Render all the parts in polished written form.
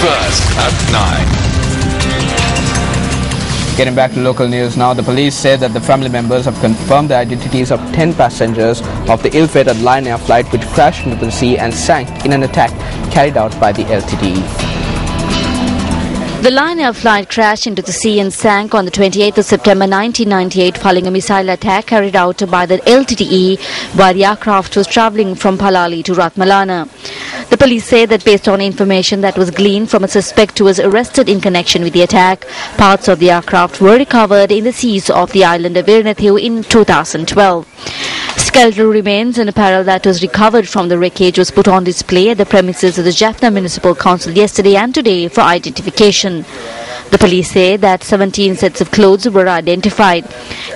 Newsfirst at 9. Getting back to local news now, the police say that the family members have confirmed the identities of 10 passengers of the ill-fated Lion Air flight which crashed into the sea and sank in an attack carried out by the LTTE. The Lion Air flight crashed into the sea and sank on the 28th of September 1998 following a missile attack carried out by the LTTE while the aircraft was travelling from Palali to Ratmalana. The police say that based on information that was gleaned from a suspect who was arrested in connection with the attack, parts of the aircraft were recovered in the seas of the island of Virnathu in 2012. Skeletal remains and apparel that was recovered from the wreckage was put on display at the premises of the Jaffna Municipal Council yesterday and today for identification. The police say that 17 sets of clothes were identified.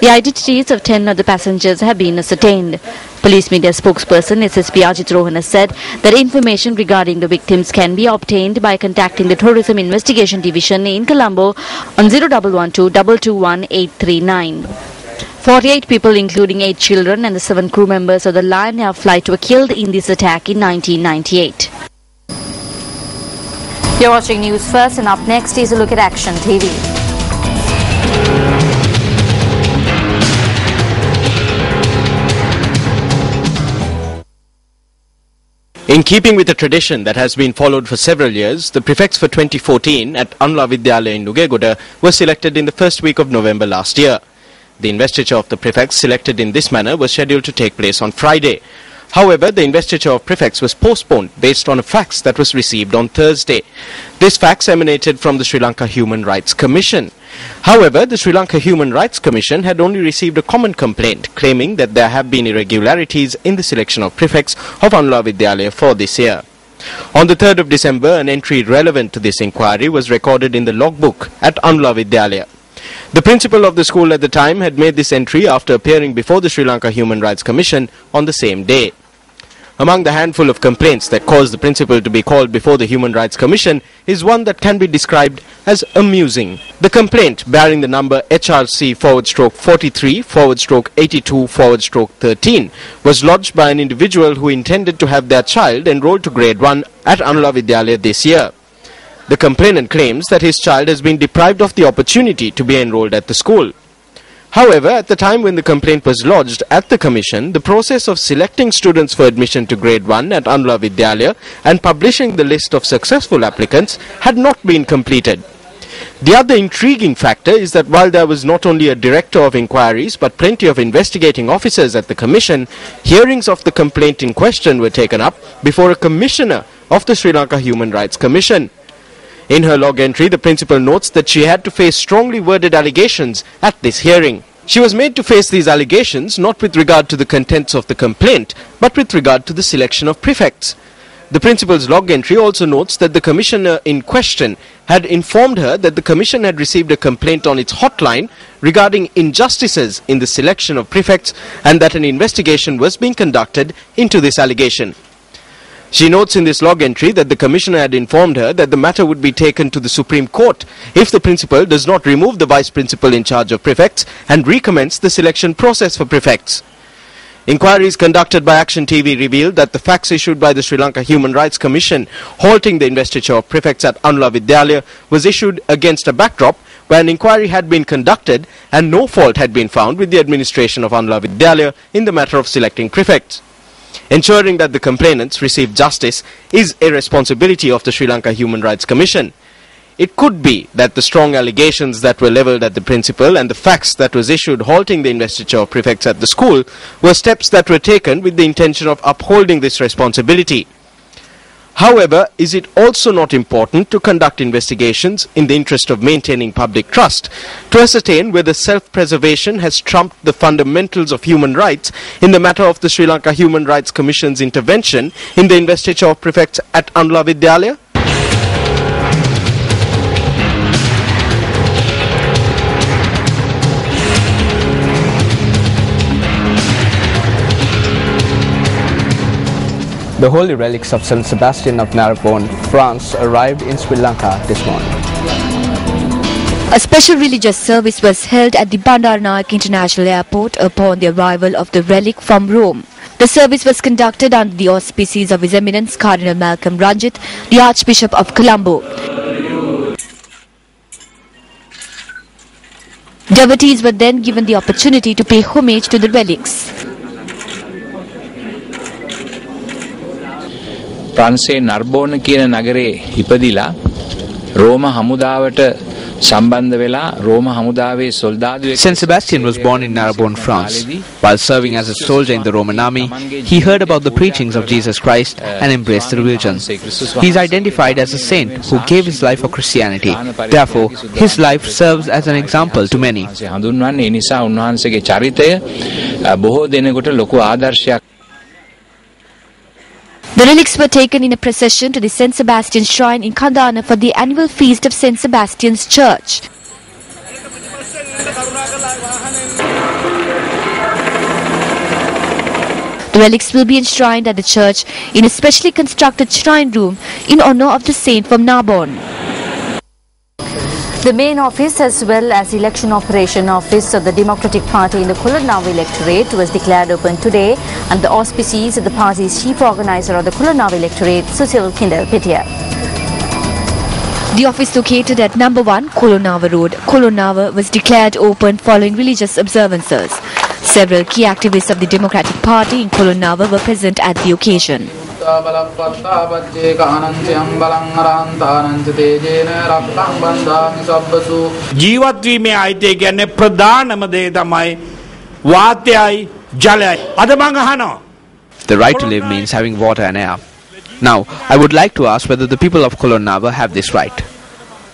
The identities of 10 of the passengers have been ascertained. Police media spokesperson SSP Ajit Rohan has said that information regarding the victims can be obtained by contacting the Tourism Investigation Division in Colombo on 0112 221 839. 48 people, including 8 children and the 7 crew members of the Lion Air flight, were killed in this attack in 1998. You're watching News First, and up next is a look at Action TV. In keeping with a tradition that has been followed for several years, the prefects for 2014 at Anla Vidyalaya in Nugegoda were selected in the first week of November last year. The investiture of the prefects selected in this manner was scheduled to take place on Friday. However, the investiture of prefects was postponed based on a fax that was received on Thursday. This fax emanated from the Sri Lanka Human Rights Commission. However, the Sri Lanka Human Rights Commission had only received a common complaint claiming that there have been irregularities in the selection of prefects of Anla Vidyalaya for this year. On the 3rd of December, an entry relevant to this inquiry was recorded in the logbook at Anla Vidyalaya. The principal of the school at the time had made this entry after appearing before the Sri Lanka Human Rights Commission on the same day. Among the handful of complaints that caused the principal to be called before the Human Rights Commission is one that can be described as amusing. The complaint, bearing the number HRC/43/82/13, was lodged by an individual who intended to have their child enrolled to grade 1 at Anla Vidyalaya this year. The complainant claims that his child has been deprived of the opportunity to be enrolled at the school. However, at the time when the complaint was lodged at the commission, the process of selecting students for admission to grade 1 at Anla Vidyalaya and publishing the list of successful applicants had not been completed. The other intriguing factor is that while there was not only a director of inquiries but plenty of investigating officers at the commission, hearings of the complaint in question were taken up before a commissioner of the Sri Lanka Human Rights Commission. In her log entry, the principal notes that she had to face strongly worded allegations at this hearing. She was made to face these allegations not with regard to the contents of the complaint, but with regard to the selection of prefects. The principal's log entry also notes that the commissioner in question had informed her that the commission had received a complaint on its hotline regarding injustices in the selection of prefects and that an investigation was being conducted into this allegation. She notes in this log entry that the commissioner had informed her that the matter would be taken to the Supreme Court if the principal does not remove the vice principal in charge of prefects and recommence the selection process for prefects. Inquiries conducted by Action TV revealed that the fax issued by the Sri Lanka Human Rights Commission halting the investiture of prefects at Anla Vidyalaya was issued against a backdrop where an inquiry had been conducted and no fault had been found with the administration of Anla Vidyalaya in the matter of selecting prefects. Ensuring that the complainants receive justice is a responsibility of the Sri Lanka Human Rights Commission. It could be that the strong allegations that were levelled at the principal and the fax that was issued halting the investiture of prefects at the school were steps that were taken with the intention of upholding this responsibility. However, is it also not important to conduct investigations in the interest of maintaining public trust to ascertain whether self-preservation has trumped the fundamentals of human rights in the matter of the Sri Lanka Human Rights Commission's intervention in the investiture of prefects at Anla Vidyalaya? The holy relics of Saint Sebastian of Narbonne, France, arrived in Sri Lanka this morning. A special religious service was held at the Bandaranaike International Airport upon the arrival of the relic from Rome. The service was conducted under the auspices of His Eminence Cardinal Malcolm Ranjit, the Archbishop of Colombo. Devotees were then given the opportunity to pay homage to the relics. ප්‍රංශයේ නර්බෝන කියන නගරේ ඉපදිලා රෝම හමුදාවට සම්බන්ධ වෙලා රෝම හමුදාවේ සොල්දාදුවෙක්. Saint Sebastian was born in Narbonne, France. While serving as a soldier in the Roman army, he heard about the preachings of Jesus Christ and embraced the religion. He is identified as a saint who gave his life for Christianity. Therefore, his life serves as an example to many. හඳුන්වන්නේ ඒ නිසා උන්වහන්සේගේ චරිතය බොහෝ දෙනෙකුට ලොකු ආදර්ශයක්. The relics were taken in a procession to the St. Sebastian shrine in Kandana for the annual feast of St. Sebastian's Church. The relics will be enshrined at the church in a specially constructed shrine room in honor of the saint from Narbonne. The main office as well as election operation office of the Democratic Party in the Kulanav electorate was declared open today and the auspices of the party's chief organizer of the Kulanav electorate, Susil Kindal-Pitya. The office located at number 1 Kulonava Road, Kulonava, was declared open following religious observances. Several key activists of the Democratic Party in Kulonava were present at the occasion. ජීවත් වීමේ අයිතිය කියන්නේ ප්‍රධානම දේ තමයි වාතයයි ජලයයි. අද මම අහනවා. The right to live means having water and air. Now, I would like to ask whether the people of Kulonava have this right.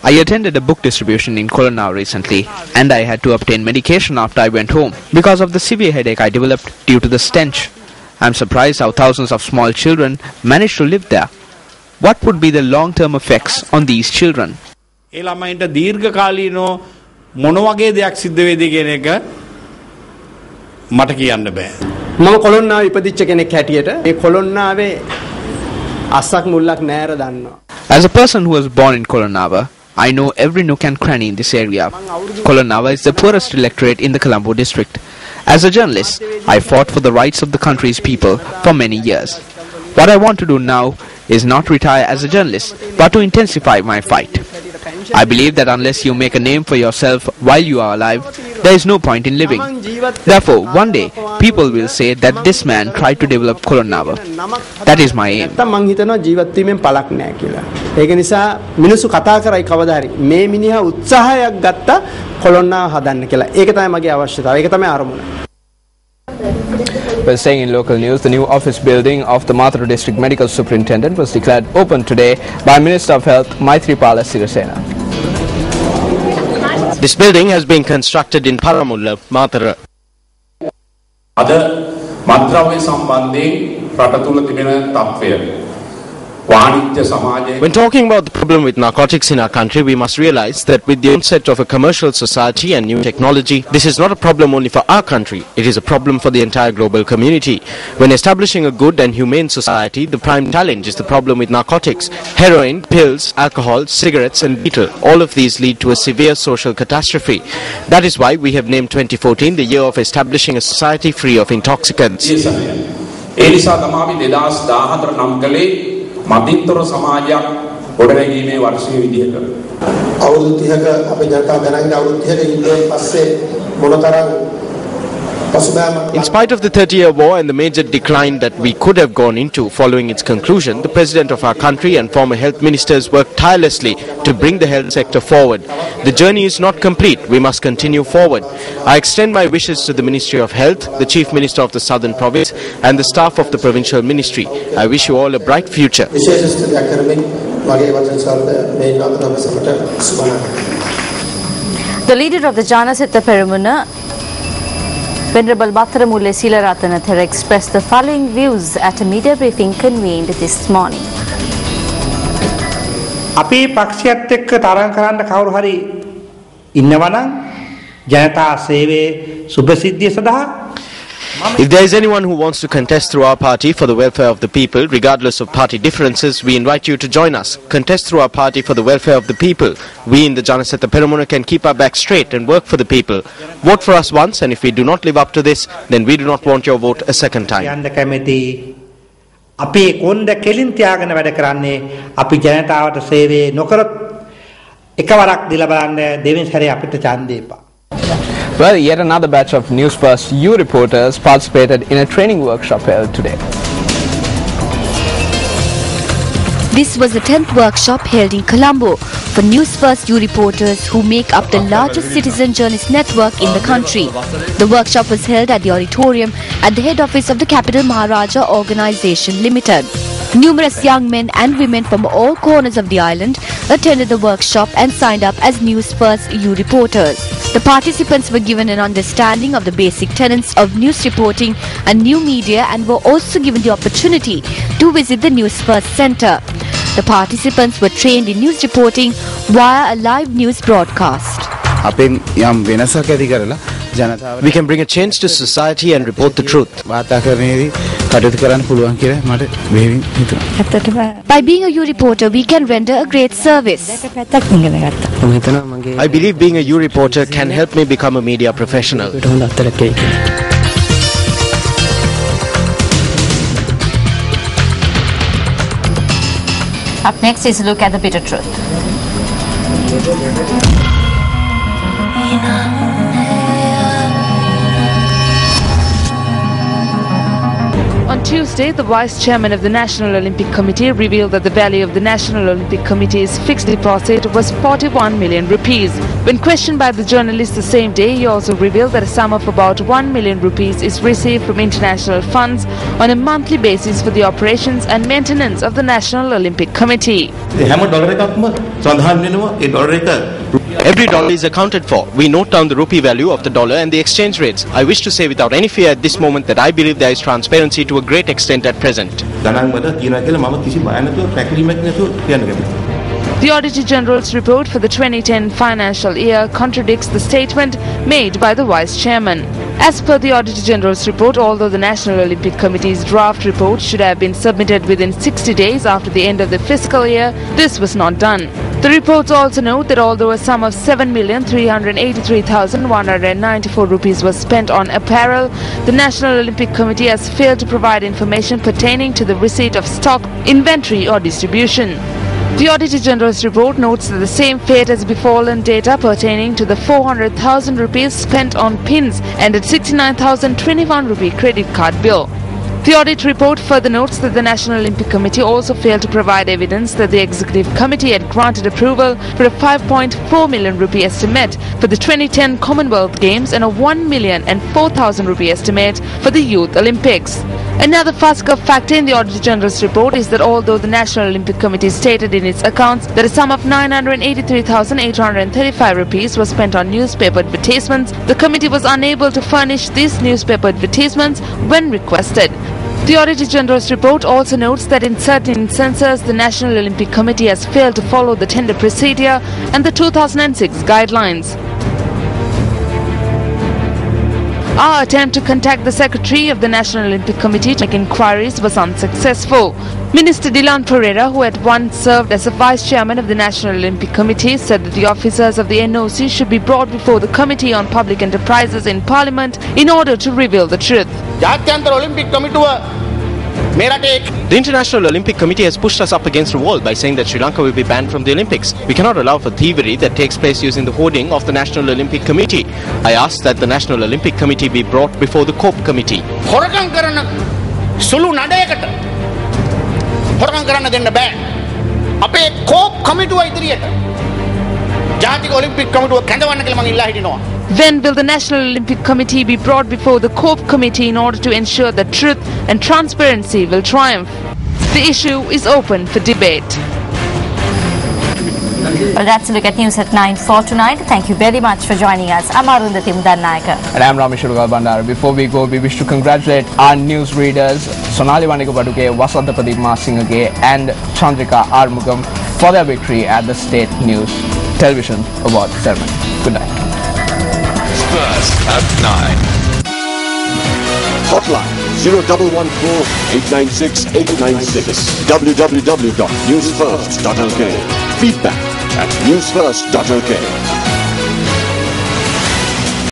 I attended a book distribution in Kulonava recently and I had to obtain medication after I went home because of the severe headache I developed due to the stench. I'm surprised how thousands of small children manage to live there. What would be the long-term effects on these children? ඒ ළමයින්ට දීර්ඝකාලීනව මොන වගේ දෙයක් සිද්ධ වෙයිද කියන එක මට කියන්න බෑ. මම කොළොන්නාවේ ඉපදිච්ච කෙනෙක් හැටියට මේ කොළොන්නාවේ අස්සක් මුල්ලක් නෑර දන්නවා. As a person who was born in Kulonava, I know every nook and cranny in this area. Kulonava is the poorest electorate in the Colombo district. As a journalist, I fought for the rights of the country's people for many years. What I want to do now is not retire as a journalist, but to intensify my fight. I believe that unless you make a name for yourself while you are alive, there is no point in living. Therefore, one day, people will say that this man tried to develop Kulonava. That is my aim. මං හිතනවා ජීවත් වීමෙන් පළක් නෑ කියලා. ඒක නිසා මිනිස්සු කතා කරයි කවදා හරි මේ මිනිහා උත්සාහයක් ගත්තා කොළොන්නාව හදන්න කියලා. ඒක තමයි මගේ අවශ්‍යතාවය. ඒක තමයි අරමුණ. Well, staying in local news, the new office building of the Mathura District Medical Superintendent was declared open today by Minister of Health Maithripala Sirisena. This building has been constructed in Paramulla, Mathura. අද මත්ද්‍රව්‍ය සම්බන්ධයෙන් රට තුල තිබෙන තත්ත්වය When talking about the problem with narcotics in our country, we must realize that with the onset of a commercial society and new technology, this is not a problem only for our country, it is a problem for the entire global community. When establishing a good and humane society, the prime challenge is the problem with narcotics. Heroin, pills, alcohol, cigarettes and betel, all of these lead to a severe social catastrophe. That is why we have named 2014 the year of establishing a society free of intoxicants. මදින්තර සමාජයක් ගොඩනැගීමේ වර්ෂයේ විදිහට අවුරුදු 30ක අපේ ජනතාව දැනගෙන අවුරුදු 30ක ඉඳන් පස්සේ මොනතරම් In spite of the 30-year war and the major decline that we could have gone into following its conclusion, the President of our country and former health ministers worked tirelessly to bring the health sector forward. The journey is not complete. We must continue forward. I extend my wishes to the Ministry of Health, the Chief Minister of the Southern Province and the staff of the Provincial Ministry. I wish you all a bright future. The leader of the Janasetta Peramuna, Venerable Batharamulle Silarathanathara, expressed the following views at a media briefing convened this morning. අපේ පක්ෂයත් එක්ක තරඟ කරන්න කවුරු හරි ඉන්නවනම් ජනතා සේවයේ සුභසිද්ධිය සඳහා If there is anyone who wants to contest through our party for the welfare of the people, regardless of party differences, we invite you to join us. Contest through our party for the welfare of the people. We in the Janasetta Peramuna can keep our back straight and work for the people. Vote for us once, and if we do not live up to this, then we do not want your vote a second time. අපේ කොන්ද කෙලින් තියාගෙන වැඩ කරන්නේ අපි ජනතාවට සේවය නොකරත් එකවරක් දීලා බලන්න දෙවෙනි සැරේ අපිට ඡන්දය එපා. Well, yet another batch of Newsfirst U reporters participated in a training workshop held today. This was the 10th workshop held in Colombo for Newsfirst U reporters who make up the largest citizen journalist network in the country. The workshop was held at the auditorium at the head office of the Capital Maharaja Organisation Limited. Numerous young men and women from all corners of the island attended the workshop and signed up as Newsfirst U reporters. The participants were given an understanding of the basic tenets of news reporting and new media and were also given the opportunity to visit the Newsfirst Centre. The participants were trained in news reporting via a live news broadcast. We can bring a change to society and report the truth. By being a U reporter, we can render a great service. I believe being a U reporter can help me become a media professional. Up next is a look at the bitter truth. On Tuesday, the Vice Chairman of the National Olympic Committee revealed that the value of the National Olympic Committee's fixed deposit was 41 million rupees. When questioned by the journalist the same day, he also revealed that a sum of about 1 million rupees is received from international funds on a monthly basis for the operations and maintenance of the National Olympic Committee. Every dollar is accounted for. We note down the rupee value of the dollar and the exchange rates. I wish to say without any fear at this moment that I believe there is transparency to a great extent at present. The Auditor General's report for the 2010 financial year contradicts the statement made by the Vice Chairman. As per the Auditor General's report, although the National Olympic Committee's draft report should have been submitted within 60 days after the end of the fiscal year, this was not done. The reports also note that although a sum of 7,383,194 rupees was spent on apparel, the National Olympic Committee has failed to provide information pertaining to the receipt of stock, inventory or distribution. The Auditor General's report notes that the same fate has befallen data pertaining to the 400,000 rupees spent on pins and at 69,021 rupee credit card bill. The audit report further notes that the National Olympic Committee also failed to provide evidence that the Executive Committee had granted approval for a 5.4 million rupee estimate for the 2010 Commonwealth Games and a 1,004,000 rupee estimate for the Youth Olympics. Another fuss-up factor in the Auditor General's report is that although the National Olympic Committee stated in its accounts that a sum of 983,835 rupees was spent on newspaper advertisements, the committee was unable to furnish these newspaper advertisements when requested. The Auditor General's report also notes that in certain instances, the National Olympic Committee has failed to follow the tender procedure and the 2006 guidelines. Our attempt to contact the Secretary of the National Olympic Committee to make inquiries was unsuccessful. Minister Dylan Pereira, who had once served as a Vice Chairman of the National Olympic Committee, said that the officers of the NOC should be brought before the Committee on Public Enterprises in Parliament in order to reveal the truth. The International Olympic Committee has pushed us up against the wall by saying that Sri Lanka will be banned from the Olympics. We cannot allow for thievery that takes place using the hoarding of the National Olympic Committee. I ask that the National Olympic Committee be brought before the COPE Committee. When will the National Olympic Committee be brought before the COPE Committee in order to ensure that truth and transparency will triumph? The issue is open for debate. Well, that's a look at news at 9 for tonight. Thank you very much for joining us. I'm Arundhati Mudannaika. And I'm Ramesh Bandara. Before we go, we wish to congratulate our news readers, Sonali Vanikapaduke, Vasanta Pradeep Masingage and Chandrika Armugam for their victory at the State News Television Award ceremony. Good night. First at 9. Hotline 0114-896-896. www.newsfirst.lk. Feedback at newsfirst.lk.